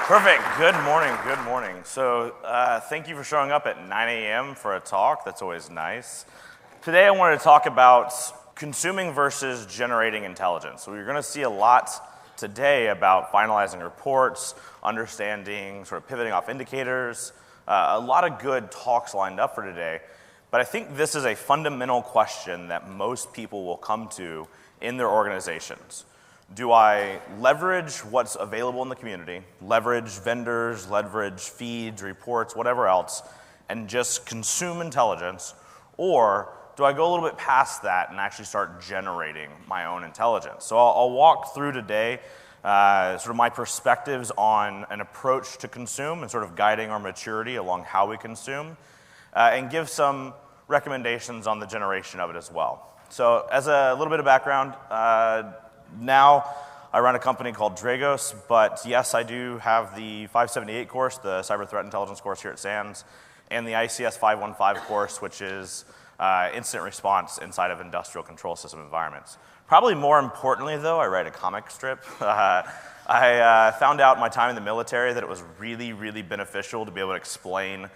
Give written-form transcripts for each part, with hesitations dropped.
Perfect. Good morning. Good morning. So thank you for showing up at 9 a.m. for a talk. That's always nice. Today I wanted to talk about consuming versus generating intelligence. So we're going to see a lot today about finalizing reports, understanding, sort of pivoting off indicators. A lot of good talks lined up for today. But I think this is a fundamental question that most people will come to in their organizations. Do I leverage what's available in the community, leverage vendors, leverage feeds, reports, whatever else, and just consume intelligence? Or do I go a little bit past that and actually start generating my own intelligence? So I'll walk through today sort of my perspectives on an approach to consume and sort of guiding our maturity along how we consume, and give some recommendations on the generation of it as well. So as a little bit of background, now I run a company called Dragos, but yes, I do have the 578 course, the Cyber Threat Intelligence course here at SANS, and the ICS 515 course, which is incident response inside of industrial control system environments. Probably more importantly, though, I write a comic strip. I found out in my time in the military that it was really, really beneficial to be able to explain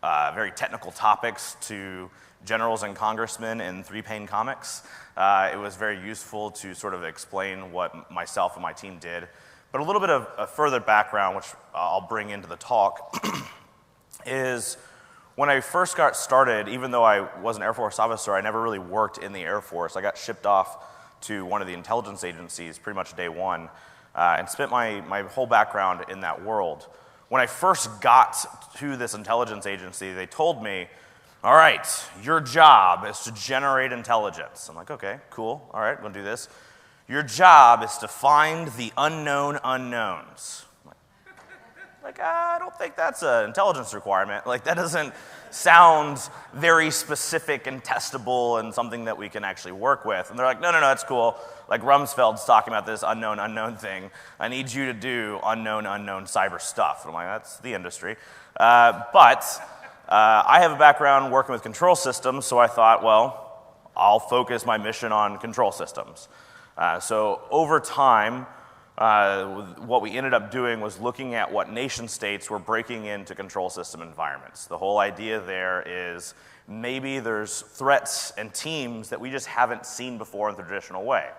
very technical topics to generals and congressmen in three-pane comics. It was very useful to sort of explain what myself and my team did. But a little bit of a further background, which I'll bring into the talk, is when I first got started, even though I was an Air Force officer, I never really worked in the Air Force. I got shipped off to one of the intelligence agencies pretty much day one, and spent my whole background in that world. When I first got to this intelligence agency, they told me, all right, your job is to generate intelligence. I'm like, okay, cool, all right, we'll do this. Your job is to find the unknown unknowns. I don't think that's an intelligence requirement. Like, that doesn't sound very specific and testable and something that we can actually work with. And they're like, no, that's cool. Like, Rumsfeld's talking about this unknown thing. I need you to do unknown cyber stuff. And I'm like, that's the industry. I have a background working with control systems, so I thought, well, I'll focus my mission on control systems. So over time, what we ended up doing was looking at what nation states were breaking into control system environments. The whole idea there is maybe there's threats and teams that we just haven't seen before in the traditional way.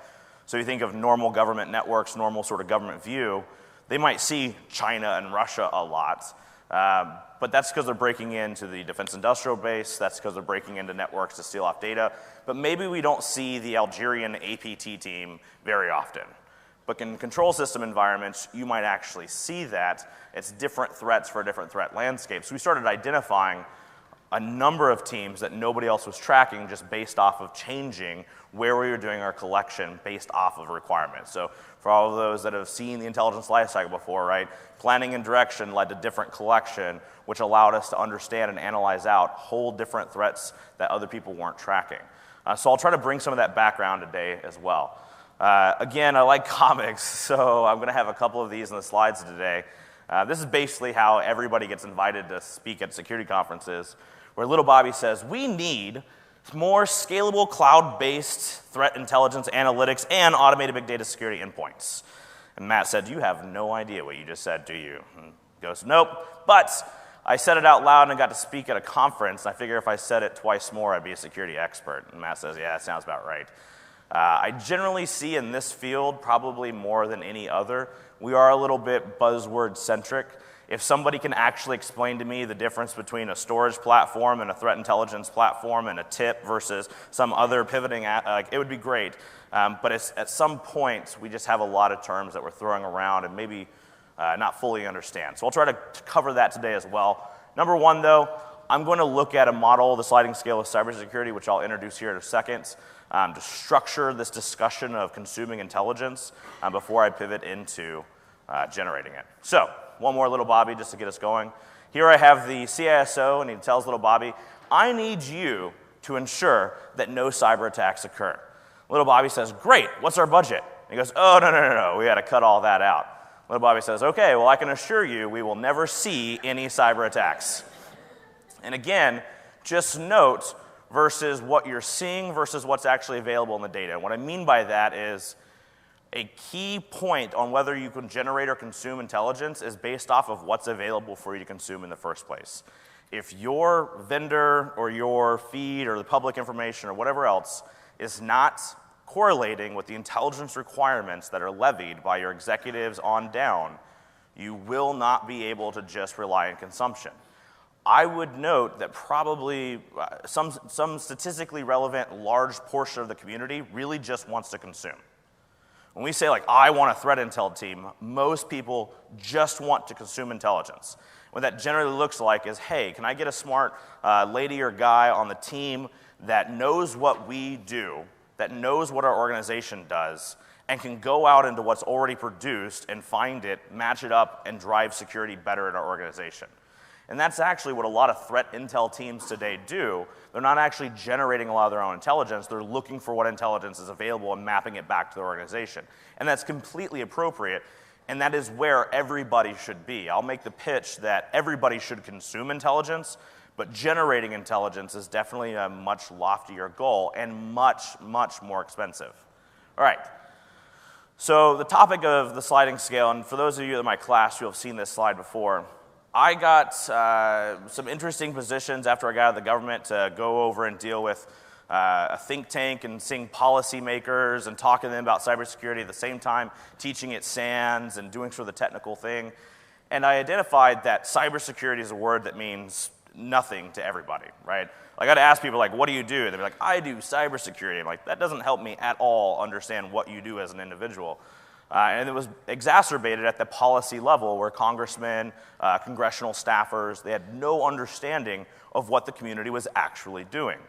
So you think of normal government networks, normal sort of government view, they might see China and Russia a lot. But that's because they're breaking into the defense industrial base. That's because they're breaking into networks to steal off data. But maybe we don't see the Algerian APT team very often. But in control system environments, you might actually see that. It's different threats for different threat landscapes. So we started identifying a number of teams that nobody else was tracking just based off of changing where we were doing our collection based off of requirements. So for all of those that have seen the intelligence lifecycle before, right, planning and direction led to different collection, which allowed us to understand and analyze out whole different threats that other people weren't tracking. So I'll try to bring some of that background today as well. Again, I like comics, so I'm going to have a couple of these in the slides today. This is basically how everybody gets invited to speak at security conferences, where little Bobby says, we need more scalable cloud-based threat intelligence analytics and automated big data security endpoints. And Matt said, you have no idea what you just said, do you? And he goes, nope, but I said it out loud and got to speak at a conference. I figure if I said it twice more, I'd be a security expert. And Matt says, yeah, that sounds about right. I generally see in this field, probably more than any other, we are a little bit buzzword-centric. If somebody can actually explain to me the difference between a storage platform and a threat intelligence platform and a tip versus some other pivoting, it would be great. But at some point, we just have a lot of terms that we're throwing around and maybe not fully understand. So I'll try to cover that today as well. Number one, though, I'm going to look at a model, the sliding scale of cybersecurity, which I'll introduce here in a second, to structure this discussion of consuming intelligence before I pivot into generating it. So one more little Bobby just to get us going. Here I have the CISO, and he tells little Bobby, I need you to ensure that no cyber attacks occur. Little Bobby says, great, what's our budget? And he goes, oh, no, we got to cut all that out. Little Bobby says, okay, well, I can assure you we will never see any cyber attacks. And again, just note versus what you're seeing versus what's actually available in the data. And what I mean by that is a key point on whether you can generate or consume intelligence is based off of what's available for you to consume in the first place. If your vendor or your feed or the public information or whatever else is not correlating with the intelligence requirements that are levied by your executives on down, you will not be able to just rely on consumption. I would note that probably some statistically relevant large portion of the community really just wants to consume. When we say, like, I want a threat intel team, most people just want to consume intelligence. What that generally looks like is, hey, can I get a smart lady or guy on the team that knows what we do, that knows what our organization does, and can go out into what's already produced and find it, match it up, and drive security better in our organization. And that's actually what a lot of threat intel teams today do. They're not actually generating a lot of their own intelligence. They're looking for what intelligence is available and mapping it back to their organization. And that's completely appropriate, and that is where everybody should be. I'll make the pitch that everybody should consume intelligence, but generating intelligence is definitely a much loftier goal and much, much more expensive. All right. So the topic of the sliding scale, and for those of you in my class who have seen this slide before, I got some interesting positions after I got out of the government to go over and deal with a think tank and seeing policymakers and talking to them about cybersecurity at the same time, teaching at SANS and doing sort of the technical thing. And I identified that cybersecurity is a word that means nothing to everybody, right? Like, I'd ask people, like, what do you do? They'd be like, I do cybersecurity. I'm like, that doesn't help me at all understand what you do as an individual. And it was exacerbated at the policy level where congressmen, congressional staffers, they had no understanding of what the community was actually doing.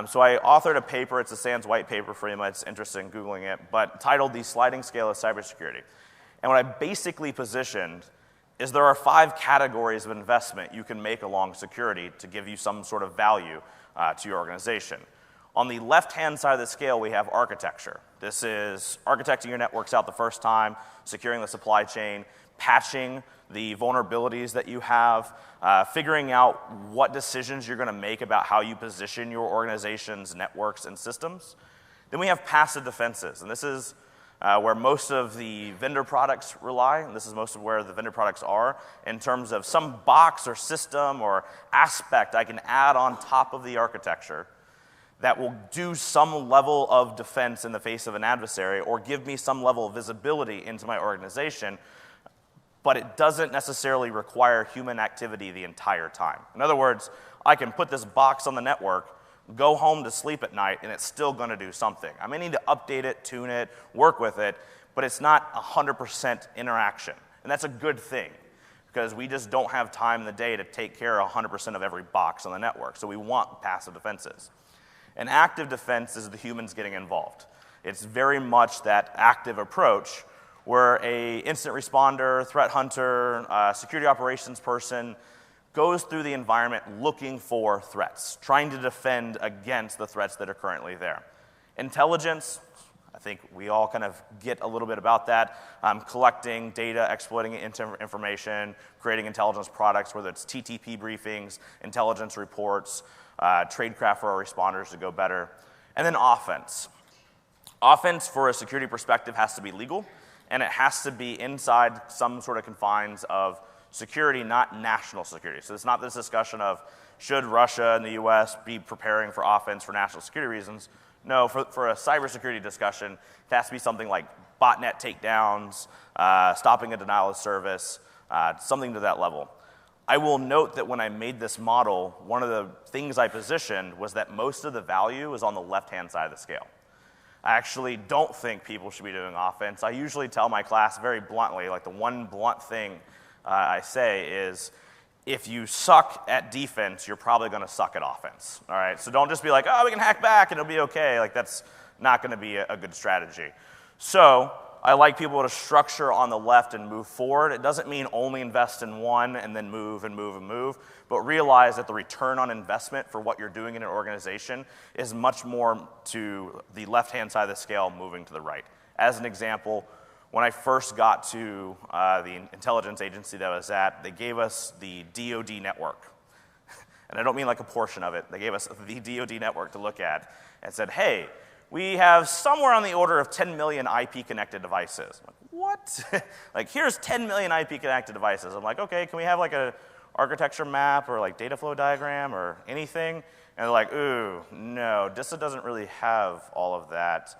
So I authored a paper, it's a SANS white paper for anyone that's interested in Googling it, but titled The Sliding Scale of Cybersecurity. And what I basically positioned is there are 5 categories of investment you can make along security to give you some sort of value to your organization. On the left-hand side of the scale, we have architecture. This is architecting your networks out the first time, securing the supply chain, patching the vulnerabilities that you have, figuring out what decisions you're going to make about how you position your organization's networks and systems. Then we have passive defenses, and this is where most of the vendor products rely, and this is most of where the vendor products are, in terms of some box or system or aspect I can add on top of the architecture that will do some level of defense in the face of an adversary or give me some level of visibility into my organization, but it doesn't necessarily require human activity the entire time. In other words, I can put this box on the network, go home to sleep at night, and it's still going to do something. I may need to update it, tune it, work with it, but it's not 100% interaction. And that's a good thing, because we just don't have time in the day to take care of 100% of every box on the network. So we want passive defenses. An active defense is the humans getting involved. It's very much that active approach where a incident responder, threat hunter, security operations person goes through the environment looking for threats, trying to defend against the threats that are currently there. Intelligence, I think we all kind of get a little bit about that. Collecting data, exploiting it into information, creating intelligence products, whether it's TTP briefings, intelligence reports, tradecraft for our responders to go better. And then offense. Offense, for a security perspective, has to be legal, and it has to be inside some sort of confines of security, not national security. So it's not this discussion of should Russia and the US be preparing for offense for national security reasons. No, for a cybersecurity discussion, it has to be something like botnet takedowns, stopping a denial of service, something to that level. I will note that when I made this model, one of the things I positioned was that most of the value is on the left-hand side of the scale. I actually don't think people should be doing offense. I usually tell my class very bluntly, like the one blunt thing I say is, if you suck at defense, you're probably going to suck at offense. All right, so don't just be like, oh, we can hack back and it'll be okay. Like, that's not going to be a good strategy. So I like people to structure on the left and move forward. It doesn't mean only invest in one and then move and move and move, but realize that the return on investment for what you're doing in an organization is much more to the left-hand side of the scale moving to the right. As an example, when I first got to the intelligence agency that I was at, they gave us the DoD network. And I don't mean like a portion of it. They gave us the DoD network to look at and said, hey, we have somewhere on the order of 10 million IP connected devices. I'm like, what? Like, here's 10 million IP connected devices. I'm like, okay, can we have like a architecture map or like data flow diagram or anything? And they're like, ooh, no, DISA doesn't really have all of that.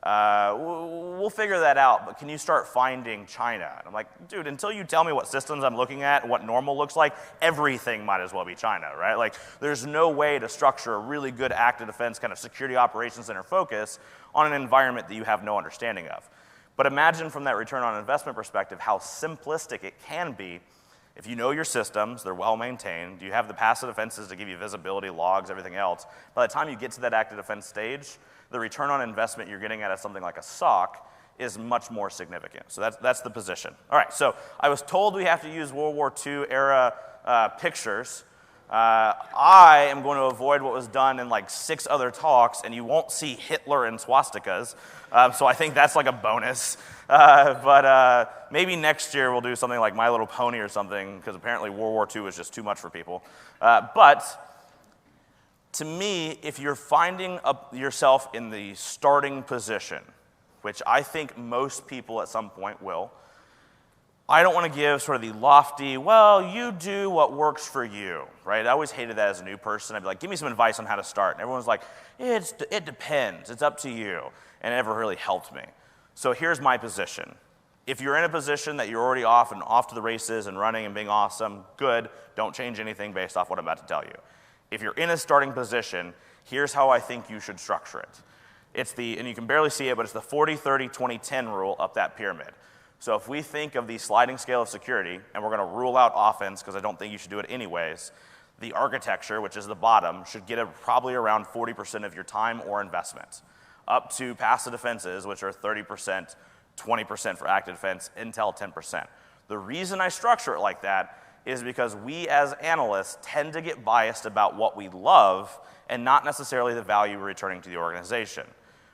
We'll figure that out, but can you start finding China? And I'm like, dude, until you tell me what systems I'm looking at and what normal looks like, everything might as well be China, right? Like, there's no way to structure a really good active defense kind of security operations center focus on an environment that you have no understanding of. But imagine from that return on investment perspective how simplistic it can be. If you know your systems, they're well maintained, you have the passive defenses to give you visibility, logs, everything else. By the time you get to that active defense stage, the return on investment you're getting at something like a SOC is much more significant. So that's the position. All right, so I was told we have to use World War II era pictures. I am going to avoid what was done in like 6 other talks, and you won't see Hitler and swastikas. So I think that's like a bonus. But maybe next year we'll do something like My Little Pony or something, because apparently World War II was just too much for people. But to me, if you're finding yourself in the starting position, which I think most people at some point will, I don't want to give sort of the lofty, well, you do what works for you, right? I always hated that as a new person. I'd be like, give me some advice on how to start. And everyone's like, it depends. It's up to you. And it never really helped me. So here's my position. If you're in a position that you're already off to the races and running and being awesome, good. Don't change anything based off what I'm about to tell you. If you're in a starting position, here's how I think you should structure it. And you can barely see it, but it's the 40-30-20-10 rule up that pyramid. So if we think of the sliding scale of security, and we're going to rule out offense because I don't think you should do it anyways, the architecture, which is the bottom, should get probably around 40% of your time or investment, up to passive defenses, which are 30%, 20% for active defense, intel 10%. The reason I structure it like that is because we as analysts tend to get biased about what we love and not necessarily the value we're returning to the organization.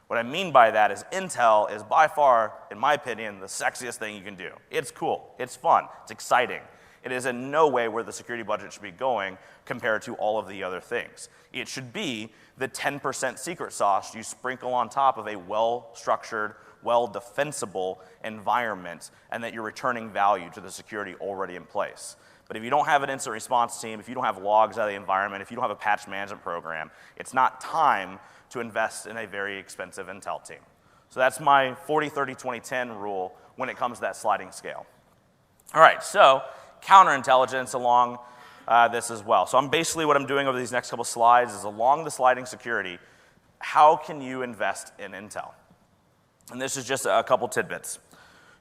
What I mean by that is intel is by far, in my opinion, the sexiest thing you can do. It's cool, it's fun, it's exciting. It is in no way where the security budget should be going compared to all of the other things. It should be the 10% secret sauce you sprinkle on top of a well-structured, well-defensible environment, and that you're returning value to the security already in place. But if you don't have an incident response team, if you don't have logs out of the environment, if you don't have a patch management program, it's not time to invest in a very expensive intel team. So that's my 40-30-20-10 rule when it comes to that sliding scale. All right, so counterintelligence along this as well. So basically what I'm doing over these next couple slides is along the sliding security, how can you invest in intel? And this is just a couple tidbits.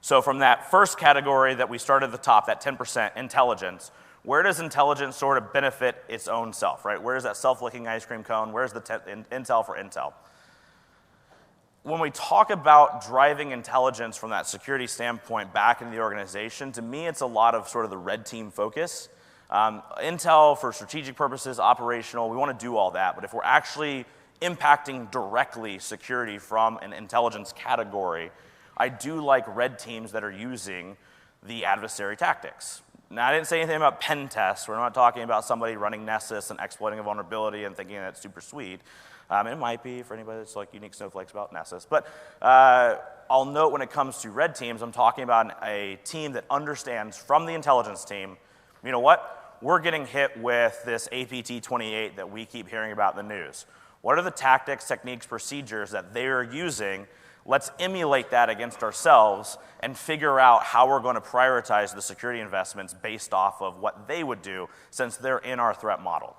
So from that first category that we started at the top, that 10%, intelligence, where does intelligence sort of benefit its own self, right? Where is that self-licking ice cream cone? Where's the intel for intel? When we talk about driving intelligence from that security standpoint back into the organization, to me it's a lot of sort of the red team focus. Intel for strategic purposes, operational, we want to do all that, but if we're actually impacting directly security from an intelligence category, I do like red teams that are using the adversary tactics. Now, I didn't say anything about pen tests. We're not talking about somebody running Nessus and exploiting a vulnerability and thinking that's super sweet. It might be for anybody that's like unique snowflakes about Nessus. But I'll note when it comes to red teams, I'm talking about a team that understands from the intelligence team, you know what? We're getting hit with this APT-28 that we keep hearing about in the news. What are the tactics, techniques, procedures that they're using? Let's emulate that against ourselves and figure out how we're going to prioritize the security investments based off of what they would do since they're in our threat model,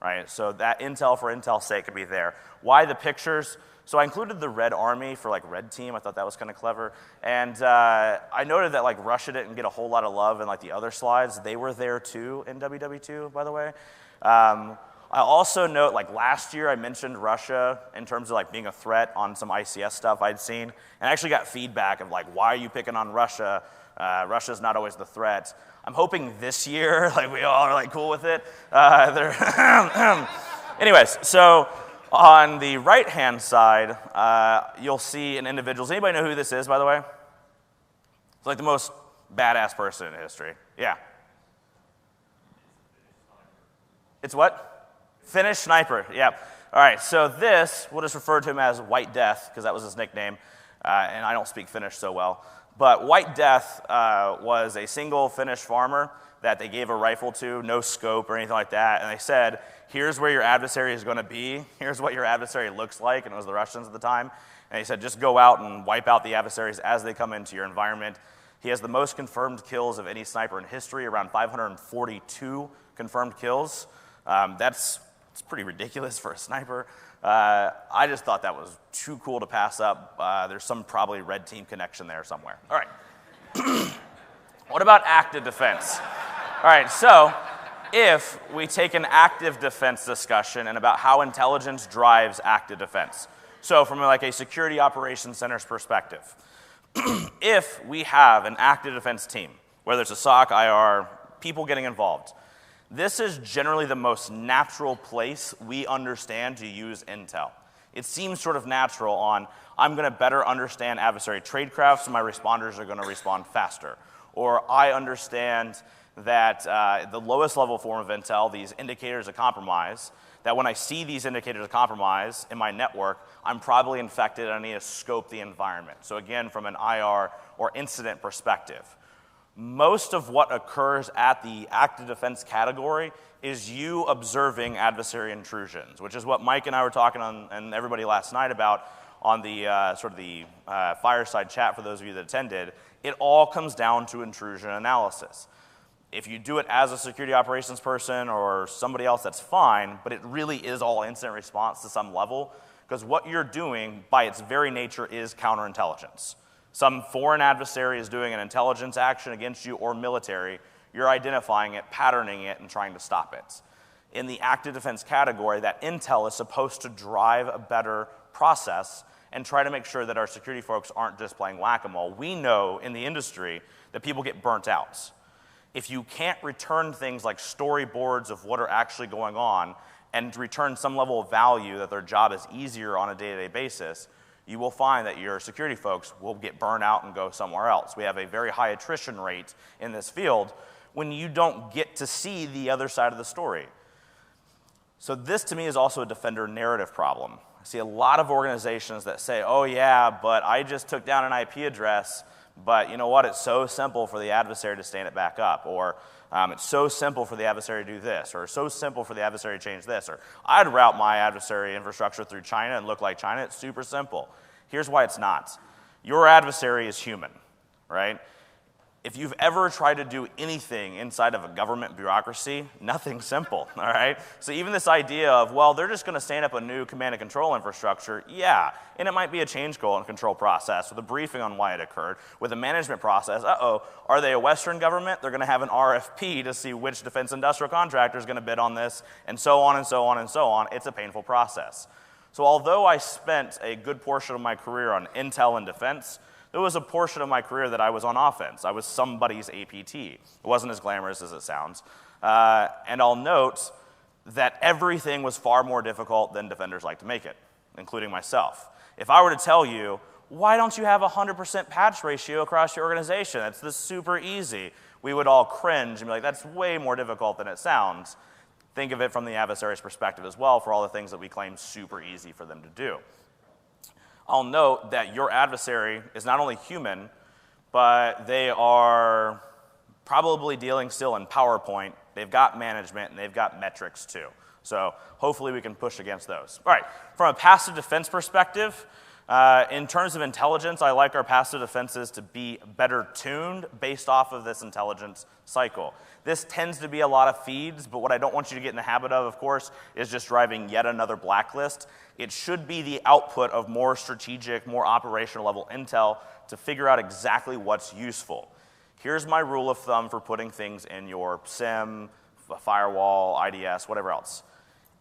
right? So that intel for intel's sake could be there. Why the pictures? So I included the Red Army for like red team. I thought that was kind of clever. And I noted that like Russia didn't get a whole lot of love in like the other slides. They were there too in WW2, by the way. I also note, like last year I mentioned Russia in terms of like being a threat on some ICS stuff I'd seen, and I actually got feedback of like, why are you picking on Russia? Russia's not always the threat. I'm hoping this year, like we all are like cool with it. Anyways, so on the right-hand side, you'll see an individual. Does anybody know who this is, by the way? It's like the most badass person in history. Yeah. It's what? Finnish sniper, yeah. All right, so this, we'll just refer to him as White Death, because that was his nickname, and I don't speak Finnish so well. But White Death was a single Finnish farmer that they gave a rifle to, no scope or anything like that, and they said, here's where your adversary is going to be, here's what your adversary looks like, and it was the Russians at the time. And he said, just go out and wipe out the adversaries as they come into your environment. He has the most confirmed kills of any sniper in history, around 542 confirmed kills. It's pretty ridiculous for a sniper. I just thought that was too cool to pass up. There's some probably red team connection there somewhere. All right. What about active defense? All right, so if we take an active defense discussion and about how intelligence drives active defense. So from like a security operations center's perspective, if we have an active defense team, whether it's a SOC, IR, people getting involved, this is generally the most natural place we understand to use intel. It seems sort of natural on, I'm going to better understand adversary tradecraft so my responders are going to respond faster. Or I understand that the lowest level form of intel, these indicators of compromise, that when I see these indicators of compromise in my network, I'm probably infected and I need to scope the environment. So again, from an IR or incident perspective. Most of what occurs at the active defense category is you observing adversary intrusions, which is what Mike and I were talking on, and everybody last night about on the sort of the fireside chat for those of you that attended. It all comes down to intrusion analysis. If you do it as a security operations person or somebody else, that's fine, but it really is all incident response to some level, because what you're doing by its very nature is counterintelligence. Some foreign adversary is doing an intelligence action against you or military, you're identifying it, patterning it, and trying to stop it. In the active defense category, that intel is supposed to drive a better process and try to make sure that our security folks aren't just playing whack-a-mole. We know in the industry that people get burnt out. If you can't return things like storyboards of what are actually going on and return some level of value that their job is easier on a day-to-day basis, you will find that your security folks will get burned out and go somewhere else. We have a very high attrition rate in this field when you don't get to see the other side of the story. So this, to me, is also a defender narrative problem. I see a lot of organizations that say, oh yeah, but I just took down an IP address, but you know what, it's so simple for the adversary to stand it back up, or it's so simple for the adversary to do this, or so simple for the adversary to change this, or I'd route my adversary infrastructure through China and look like China. It's super simple. Here's why it's not. Your adversary is human, right? If you've ever tried to do anything inside of a government bureaucracy, nothing's simple, all right? So even this idea of, well, they're just going to stand up a new command and control infrastructure, yeah, and it might be a change control process with a briefing on why it occurred, with a management process. Are they a Western government? They're going to have an RFP to see which defense industrial contractor is going to bid on this, and so on and so on and so on. It's a painful process. So although I spent a good portion of my career on intel and defense, there was a portion of my career that I was on offense. I was somebody's APT. It wasn't as glamorous as it sounds. And I'll note that everything was far more difficult than defenders like to make it, including myself. If I were to tell you, why don't you have a 100% patch ratio across your organization? That's this super easy. We would all cringe and be like, that's way more difficult than it sounds. Think of it from the adversary's perspective as well for all the things that we claim super easy for them to do. I'll note that your adversary is not only human, but they are probably dealing still in PowerPoint. They've got management, and they've got metrics too. So hopefully we can push against those. All right, from a passive defense perspective, in terms of intelligence, I like our passive defenses to be better tuned based off of this intelligence cycle. This tends to be a lot of feeds, but what I don't want you to get in the habit of course, is just driving yet another blacklist. It should be the output of more strategic, more operational level intel to figure out exactly what's useful. Here's my rule of thumb for putting things in your SIM, firewall, IDS, whatever else.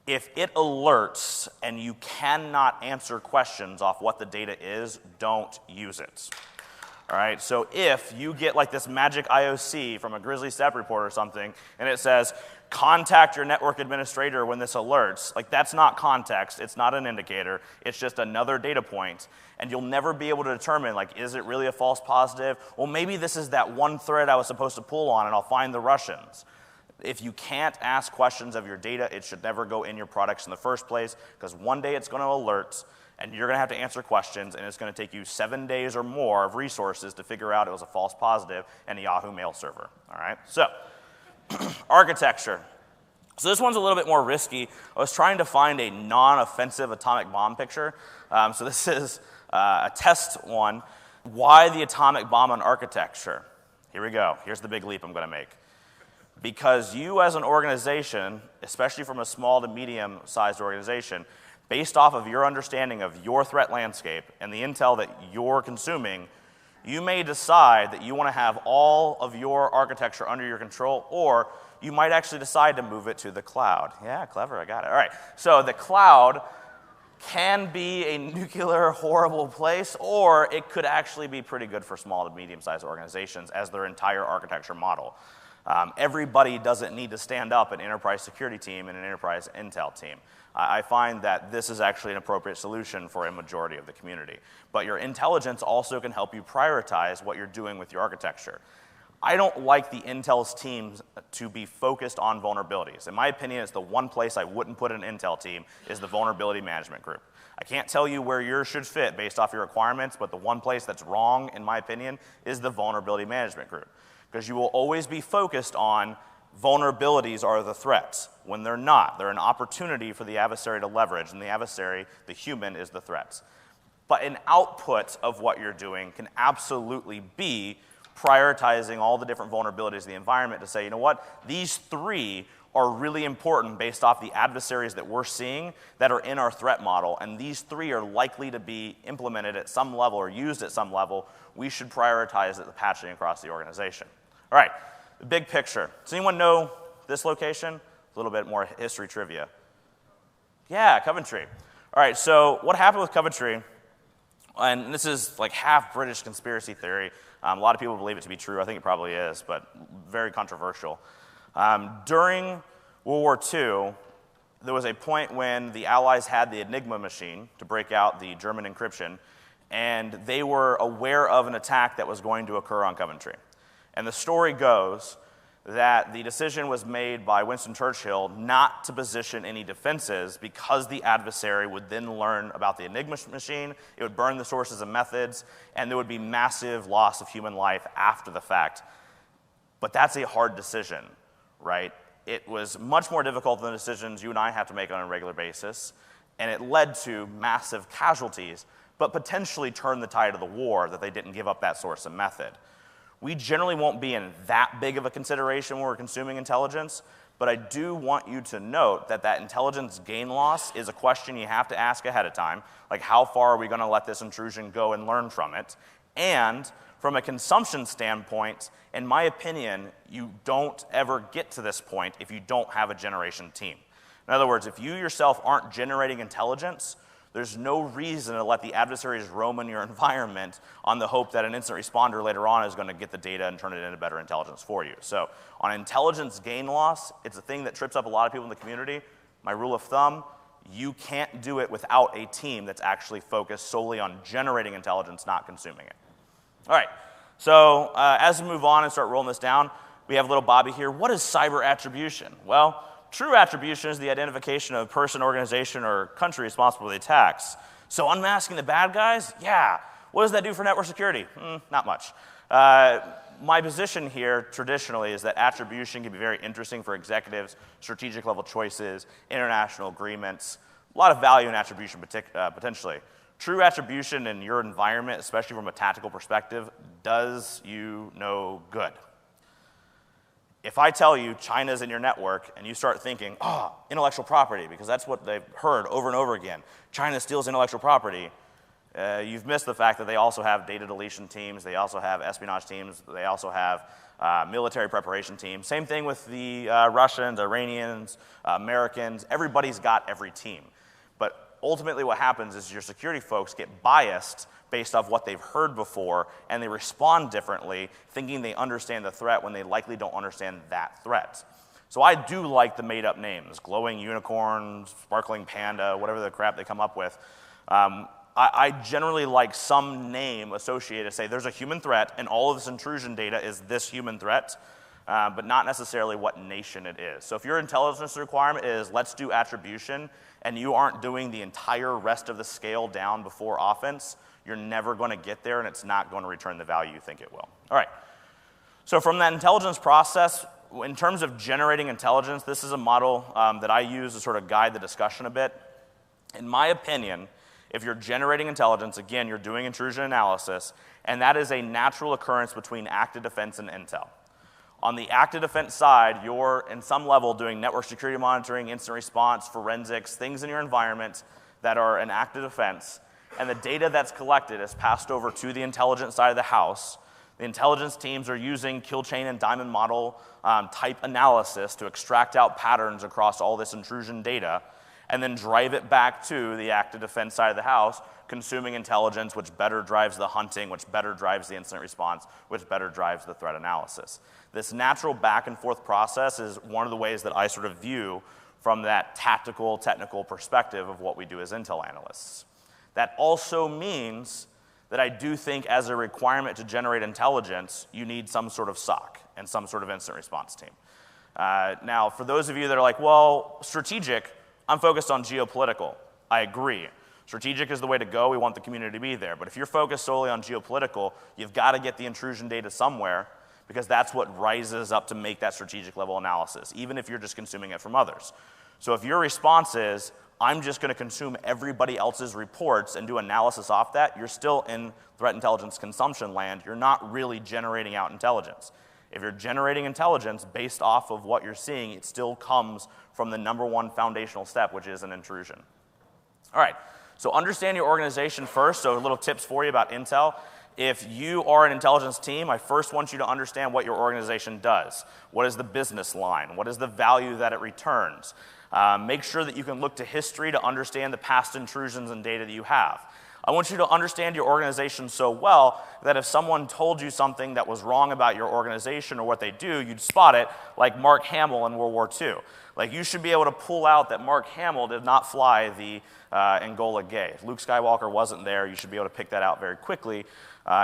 If it alerts and you cannot answer questions off what the data is, don't use it. All right, so if you get like this magic IOC from a Grizzly Step report or something, and it says, contact your network administrator when this alerts, like that's not context, it's not an indicator, it's just another data point, and you'll never be able to determine, like, is it really a false positive? Well, maybe this is that one thread I was supposed to pull on and I'll find the Russians. If you can't ask questions of your data, it should never go in your products in the first place, because one day it's going to alert, and you're going to have to answer questions, and it's going to take you 7 days or more of resources to figure out it was a false positive in a Yahoo Mail server. All right? So, architecture. So this one's a little bit more risky. I was trying to find a non-offensive atomic bomb picture. So this is a test one. Why the atomic bomb on architecture? Here we go. Here's the big leap I'm going to make. Because you as an organization, especially from a small to medium-sized organization, based off of your understanding of your threat landscape and the intel that you're consuming, you may decide that you want to have all of your architecture under your control, or you might actually decide to move it to the cloud. Yeah, clever, I got it. All right, so the cloud can be a nuclear horrible place, or it could actually be pretty good for small to medium-sized organizations as their entire architecture model. Everybody doesn't need to stand up an enterprise security team and an enterprise intel team. I find that this is actually an appropriate solution for a majority of the community. But your intelligence also can help you prioritize what you're doing with your architecture. I don't like the intel's teams to be focused on vulnerabilities. In my opinion, it's the one place I wouldn't put an intel team is the vulnerability management group. I can't tell you where yours should fit based off your requirements, but the one place that's wrong, in my opinion, is the vulnerability management group. Because you will always be focused on vulnerabilities are the threats, when they're not. They're an opportunity for the adversary to leverage, and the adversary, the human, is the threats. But an output of what you're doing can absolutely be prioritizing all the different vulnerabilities in the environment to say, you know what, these three are really important based off the adversaries that we're seeing that are in our threat model, and these three are likely to be implemented at some level or used at some level. We should prioritize the patching across the organization. All right, the big picture. Does anyone know this location? A little bit more history trivia. Yeah, Coventry. All right, so what happened with Coventry, and this is like half British conspiracy theory. A lot of people believe it to be true. I think it probably is, but very controversial. During World War II, there was a point when the Allies had the Enigma machine to break out the German encryption, and they were aware of an attack that was going to occur on Coventry. And the story goes that the decision was made by Winston Churchill not to position any defenses because the adversary would then learn about the Enigma machine, it would burn the sources and methods, and there would be massive loss of human life after the fact. But that's a hard decision, right? It was much more difficult than the decisions you and I have to make on a regular basis, and it led to massive casualties, but potentially turned the tide of the war that they didn't give up that source and method. We generally won't be in that big of a consideration when we're consuming intelligence, but I do want you to note that that intelligence gain loss is a question you have to ask ahead of time, like how far are we going to let this intrusion go and learn from it? And from a consumption standpoint, in my opinion, you don't ever get to this point if you don't have a generation team. In other words, if you yourself aren't generating intelligence, there's no reason to let the adversaries roam in your environment on the hope that an incident responder later on is going to get the data and turn it into better intelligence for you. So on intelligence gain loss, it's a thing that trips up a lot of people in the community. My rule of thumb, you can't do it without a team that's actually focused solely on generating intelligence, not consuming it. All right, so as we move on and start rolling this down, we have little Bobby here. What is cyber attribution? Well, true attribution is the identification of a person, organization, or country responsible for the attacks. So unmasking the bad guys? Yeah. What does that do for network security? Not much. My position here traditionally is that attribution can be very interesting for executives, strategic level choices, international agreements. A lot of value in attribution potentially. True attribution in your environment, especially from a tactical perspective, does you no good. If I tell you China's in your network and you start thinking, intellectual property, because that's what they've heard over and over again, China steals intellectual property, you've missed the fact that they also have data deletion teams, they also have espionage teams, they also have military preparation teams. Same thing with the Russians, Iranians, Americans, everybody's got every team. But ultimately what happens is your security folks get biased based off what they've heard before, and they respond differently, thinking they understand the threat when they likely don't understand that threat. So I do like the made-up names, glowing unicorn, sparkling panda, whatever the crap they come up with. I generally like some name associated to say there's a human threat, and all of this intrusion data is this human threat. but not necessarily what nation it is. So if your intelligence requirement is let's do attribution, and you aren't doing the entire rest of the scale down before offense, you're never going to get there, and it's not going to return the value you think it will. All right. So from that intelligence process, in terms of generating intelligence, this is a model that I use to sort of guide the discussion a bit. In my opinion, if you're generating intelligence, again, you're doing intrusion analysis, and that is a natural occurrence between active defense and intel. On the active defense side, you're, in some level, doing network security monitoring, incident response, forensics, things in your environment that are an active defense, and the data that's collected is passed over to the intelligence side of the house. The intelligence teams are using kill chain and diamond model type analysis to extract out patterns across all this intrusion data, and then drive it back to the active defense side of the house, consuming intelligence, which better drives the hunting, which better drives the incident response, which better drives the threat analysis. This natural back and forth process is one of the ways that I sort of view from that tactical, technical perspective of what we do as intel analysts. That also means that I do think as a requirement to generate intelligence, you need some sort of SOC and some sort of incident response team. Now, for those of you that are like, well, strategic, I'm focused on geopolitical. I agree. Strategic is the way to go. We want the community to be there. But if you're focused solely on geopolitical, you've got to get the intrusion data somewhere, because that's what rises up to make that strategic level analysis, even if you're just consuming it from others. So if your response is, I'm just going to consume everybody else's reports and do analysis off that, you're still in threat intelligence consumption land. You're not really generating out intelligence. If you're generating intelligence based off of what you're seeing, it still comes from the number one foundational step, which is an intrusion. All right, so understand your organization first. So little tips for you about intel. If you are an intelligence team, I first want you to understand what your organization does. What is the business line? What is the value that it returns? Make sure that you can look to history to understand the past intrusions and data that you have. I want you to understand your organization so well that if someone told you something that was wrong about your organization or what they do, you'd spot it, like Mark Hamill in World War II. Like, you should be able to pull out that Mark Hamill did not fly the Angola Gay. If Luke Skywalker wasn't there, you should be able to pick that out very quickly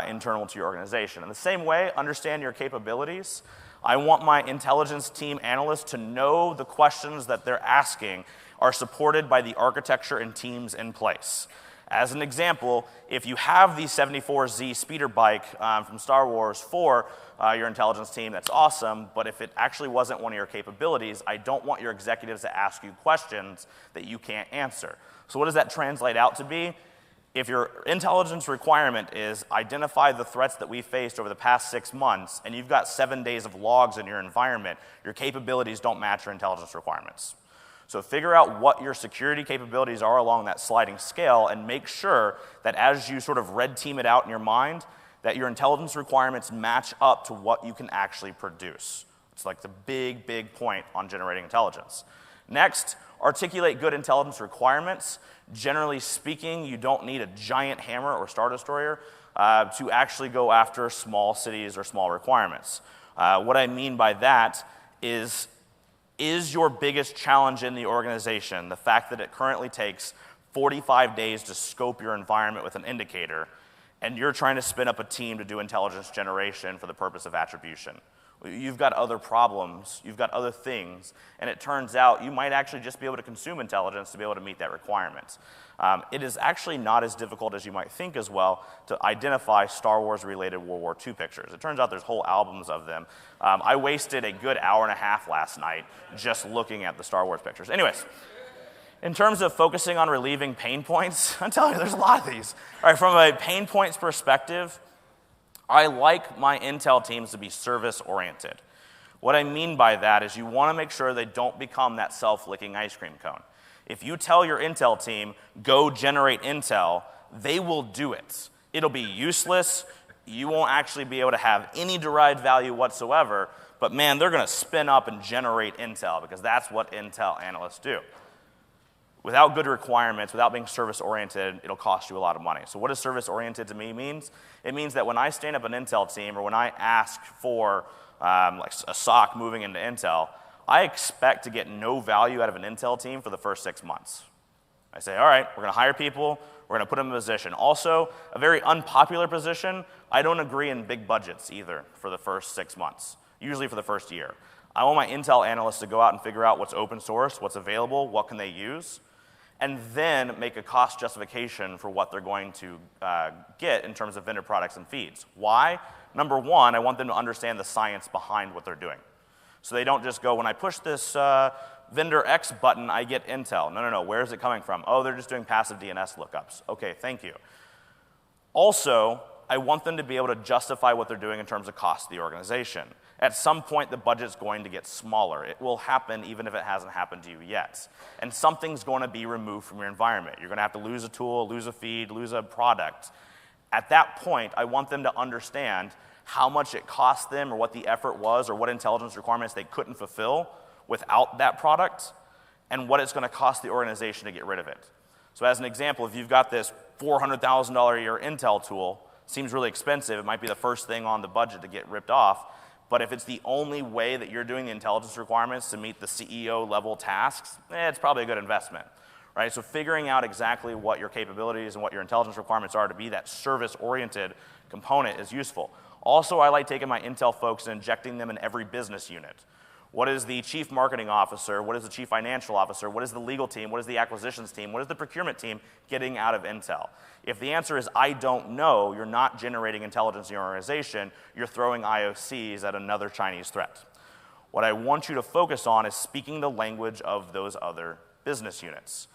internal to your organization. In the same way, understand your capabilities. I want my intelligence team analysts to know the questions that they're asking are supported by the architecture and teams in place. As an example, if you have the 74Z speeder bike from Star Wars for your intelligence team, that's awesome, but if it actually wasn't one of your capabilities, I don't want your executives to ask you questions that you can't answer. So what does that translate out to be? If your intelligence requirement is identify the threats that we faced over the past 6 months, and you've got 7 days of logs in your environment, your capabilities don't match your intelligence requirements. So figure out what your security capabilities are along that sliding scale, and make sure that as you sort of red team it out in your mind, that your intelligence requirements match up to what you can actually produce. It's like the big, big point on generating intelligence. Next, articulate good intelligence requirements. Generally speaking, you don't need a giant hammer or Star Destroyer to actually go after small cities or small requirements. What I mean by that is your biggest challenge in the organization the fact that it currently takes 45 days to scope your environment with an indicator, and you're trying to spin up a team to do intelligence generation for the purpose of attribution? You've got other problems, you've got other things, and it turns out you might actually just be able to consume intelligence to be able to meet that requirement. It is actually not as difficult as you might think as well to identify Star Wars-related World War II pictures. It turns out there's whole albums of them. I wasted a good hour and a half last night just looking at the Star Wars pictures. Anyways, in terms of focusing on relieving pain points, I'm telling you, there's a lot of these. All right, from a pain points perspective, I like my intel teams to be service-oriented. What I mean by that is you want to make sure they don't become that self-licking ice cream cone. If you tell your intel team, go generate intel, they will do it. It'll be useless. You won't actually be able to have any derived value whatsoever, but man, they're going to spin up and generate intel because that's what intel analysts do. Without good requirements, without being service-oriented, it'll cost you a lot of money. So what does service-oriented to me means? It means that when I stand up an intel team or when I ask for like a SOC moving into intel, I expect to get no value out of an intel team for the first 6 months. I say, all right, we're going to hire people, we're going to put them in a position. Also, a very unpopular position, I don't agree in big budgets either for the first 6 months. usually for the first year. I want my Intel analysts to go out and figure out what's open source, what's available, what can they use, and then make a cost justification for what they're going to get in terms of vendor products and feeds. Why? Number one, I want them to understand the science behind what they're doing. So they don't just go, when I push this vendor X button, I get Intel. No, no, no, where is it coming from? Oh, they're just doing passive DNS lookups. Okay, thank you. Also, I want them to be able to justify what they're doing in terms of cost to the organization. At some point, the budget's going to get smaller. It will happen even if it hasn't happened to you yet. And something's going to be removed from your environment. You're going to have to lose a tool, lose a feed, lose a product. At that point, I want them to understand how much it cost them or what the effort was or what intelligence requirements they couldn't fulfill without that product and what it's going to cost the organization to get rid of it. So as an example, if you've got this $400,000 a year Intel tool, seems really expensive, it might be the first thing on the budget to get ripped off, but if it's the only way that you're doing the intelligence requirements to meet the CEO level tasks, it's probably a good investment, right? So figuring out exactly what your capabilities and what your intelligence requirements are to be that service-oriented component is useful. Also, I like taking my Intel folks and injecting them in every business unit. What is the chief marketing officer? What is the chief financial officer? What is the legal team? What is the acquisitions team? What is the procurement team getting out of Intel? If the answer is I don't know, you're not generating intelligence in your organization, you're throwing IOCs at another Chinese threat. What I want you to focus on is speaking the language of those other business units.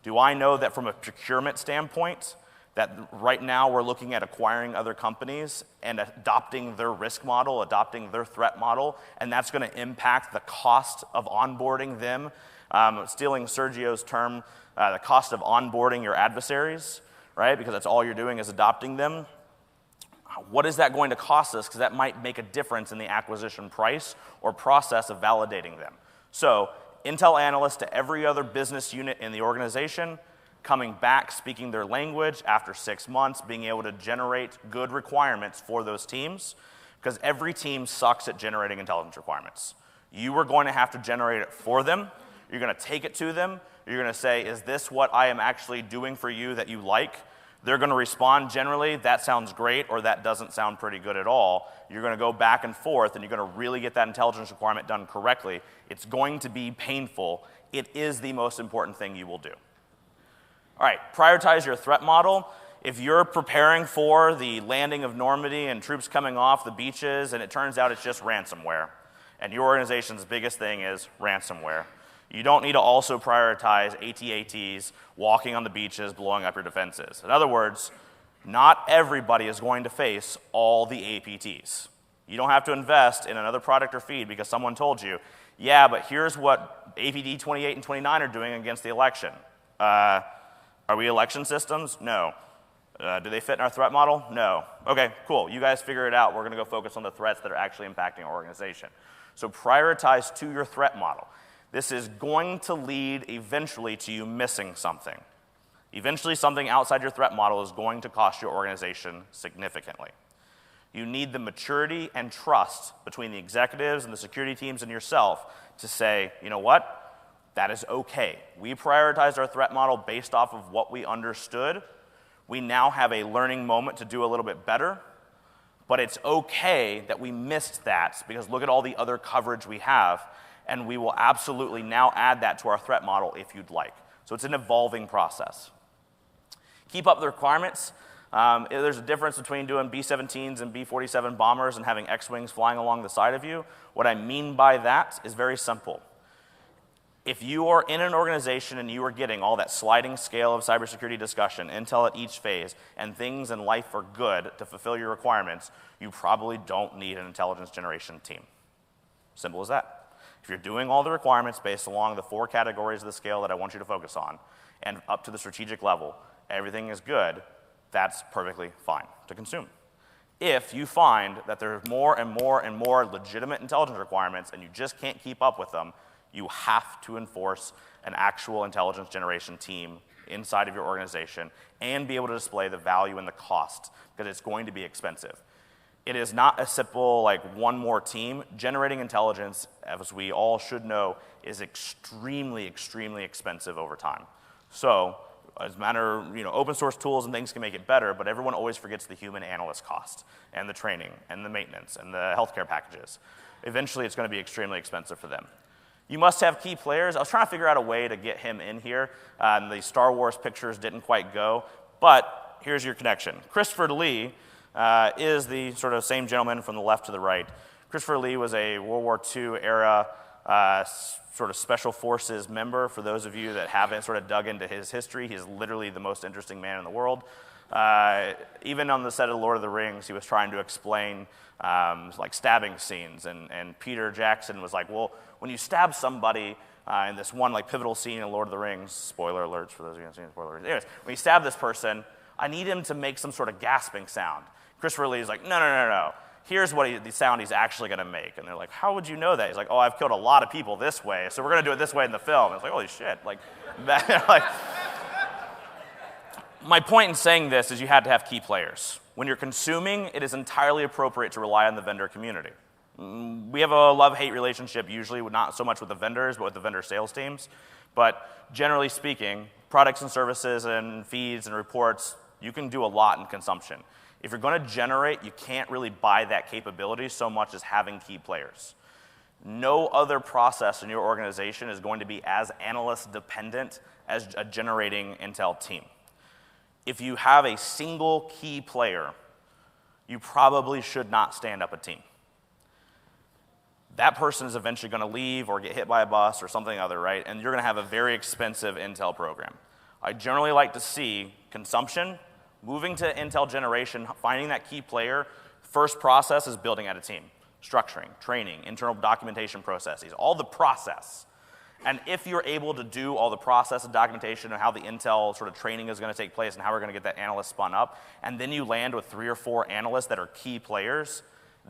Do I know that from a procurement standpoint, that right now we're looking at acquiring other companies and adopting their risk model, adopting their threat model, and that's going to impact the cost of onboarding them? Stealing Sergio's term, the cost of onboarding your adversaries, right? Because that's all you're doing is adopting them. What is that going to cost us? Because that might make a difference in the acquisition price or process of validating them. So Intel analysts to every other business unit in the organization, coming back, speaking their language after 6 months, being able to generate good requirements for those teams, because every team sucks at generating intelligence requirements. You are going to have to generate it for them. You're going to take it to them. You're going to say, is this what I am actually doing for you that you like? They're going to respond generally, that sounds great, or that doesn't sound pretty good at all. You're going to go back and forth, and you're going to really get that intelligence requirement done correctly. It's going to be painful. It is the most important thing you will do. All right, prioritize your threat model. If you're preparing for the landing of Normandy and troops coming off the beaches and it turns out it's just ransomware, and your organization's biggest thing is ransomware, you don't need to also prioritize AT-ATs walking on the beaches, blowing up your defenses. In other words, not everybody is going to face all the APTs. You don't have to invest in another product or feed because someone told you, yeah, but here's what APT 28 and 29 are doing against the election. Are we election systems? No. Do they fit in our threat model? No. Okay, cool. You guys figure it out. We're going to go focus on the threats that are actually impacting our organization. So prioritize to your threat model. This is going to lead eventually to you missing something. Eventually, something outside your threat model is going to cost your organization significantly. You need the maturity and trust between the executives and the security teams and yourself to say, you know what? That is okay. We prioritized our threat model based off of what we understood. We now have a learning moment to do a little bit better, but it's okay that we missed that because look at all the other coverage we have, and we will absolutely now add that to our threat model if you'd like. So it's an evolving process. Keep up the requirements. There's a difference between doing B-17s and B-47 bombers and having X-wings flying along the side of you. What I mean by that is very simple. If you are in an organization and you are getting all that sliding scale of cybersecurity discussion, intel at each phase, and things in life are good to fulfill your requirements, you probably don't need an intelligence generation team. Simple as that. If you're doing all the requirements based along the 4 categories of the scale that I want you to focus on, and up to the strategic level, everything is good, that's perfectly fine to consume. If you find that there's more and more and more legitimate intelligence requirements and you just can't keep up with them, you have to enforce an actual intelligence generation team inside of your organization and be able to display the value and the cost, because it's going to be expensive. It is not a simple, like, one more team. Generating intelligence, as we all should know, is extremely, extremely expensive over time. So, as a matter of, open source tools and things can make it better, but everyone always forgets the human analyst cost, and the training, and the maintenance, and the healthcare packages. eventually it's going to be extremely expensive for them. You must have key players. I was trying to figure out a way to get him in here. The Star Wars pictures didn't quite go, but here's your connection. Christopher Lee is the sort of same gentleman from the left to the right. Christopher Lee was a World War II era sort of special forces member. For those of you that haven't sort of dug into his history, he's literally the most interesting man in the world. Even on the set of Lord of the Rings, he was trying to explain like stabbing scenes, and Peter Jackson was like, well, when you stab somebody in this one like pivotal scene in Lord of the Rings, spoiler alerts for those of you who haven't seen spoiler alerts. Anyways, when you stab this person, I need him to make some sort of gasping sound. Christopher Lee is like, no. Here's what the sound he's actually going to make. And they're like, how would you know that? He's like, oh, I've killed a lot of people this way, so we're going to do it this way in the film. And it's like, holy shit. My point in saying this is you had to have key players. When you're consuming, it is entirely appropriate to rely on the vendor community. We have a love-hate relationship usually, not so much with the vendors, but with the vendor sales teams. But generally speaking, products and services and feeds and reports, you can do a lot in consumption. If you're going to generate, you can't really buy that capability so much as having key players. No other process in your organization is going to be as analyst dependent as a generating Intel team. If you have a single key player, you probably should not stand up a team. That person is eventually going to leave or get hit by a bus or something other, right? And you're going to have a very expensive Intel program. I generally like to see consumption, moving to Intel generation, finding that key player. First process is building out a team, structuring, training, internal documentation processes, all the process. And if you're able to do all the process and documentation and how the Intel sort of training is going to take place and how we're going to get that analyst spun up, and then you land with 3 or 4 analysts that are key players,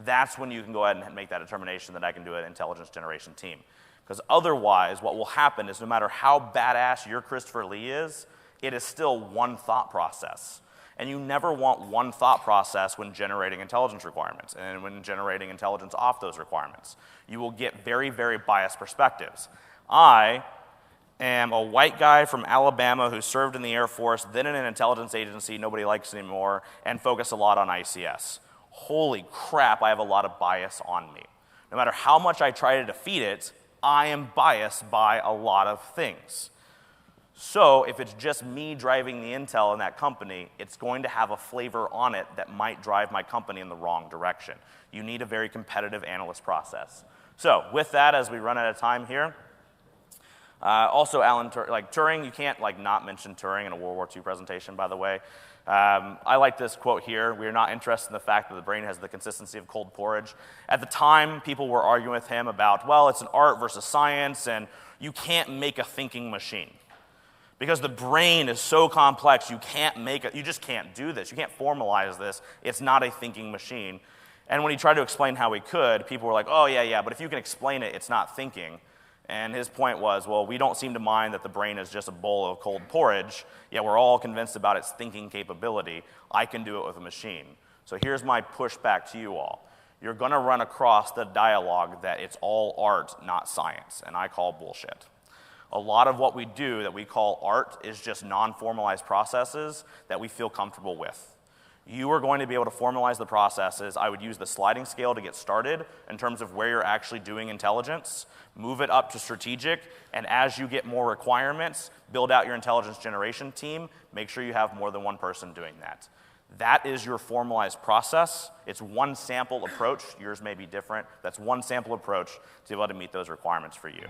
that's when you can go ahead and make that determination that I can do an intelligence generation team. Because otherwise, what will happen is no matter how badass your Christopher Lee is, it is still one thought process. And you never want one thought process when generating intelligence requirements and when generating intelligence off those requirements. You will get very, very biased perspectives. I am a white guy from Alabama who served in the Air Force, then in an intelligence agency nobody likes anymore, and focused a lot on ICS. Holy crap, I have a lot of bias on me. No matter how much I try to defeat it, I am biased by a lot of things. So if it's just me driving the Intel in that company, it's going to have a flavor on it that might drive my company in the wrong direction. You need a very competitive analyst process. So with that, as we run out of time here, also Alan Turing, you can't not mention Turing in a World War II presentation, by the way. I like this quote here. We are not interested in the fact that the brain has the consistency of cold porridge. At the time, people were arguing with him about, well, it's an art versus science, and you can't make a thinking machine. Because the brain is so complex, you just can't do this. You can't formalize this. It's not a thinking machine. And when he tried to explain how he could, people were like, oh, yeah, but if you can explain it, it's not thinking. And his point was, well, we don't seem to mind that the brain is just a bowl of cold porridge, yet we're all convinced about its thinking capability. I can do it with a machine. So here's my pushback to you all. You're going to run across the dialogue that it's all art, not science, and I call bullshit. A lot of what we do that we call art is just non-formalized processes that we feel comfortable with. You are going to be able to formalize the processes. I would use the sliding scale to get started in terms of where you're actually doing intelligence, move it up to strategic, and as you get more requirements, build out your intelligence generation team, make sure you have more than one person doing that. That is your formalized process. It's one sample approach. Yours may be different. That's one sample approach to be able to meet those requirements for you.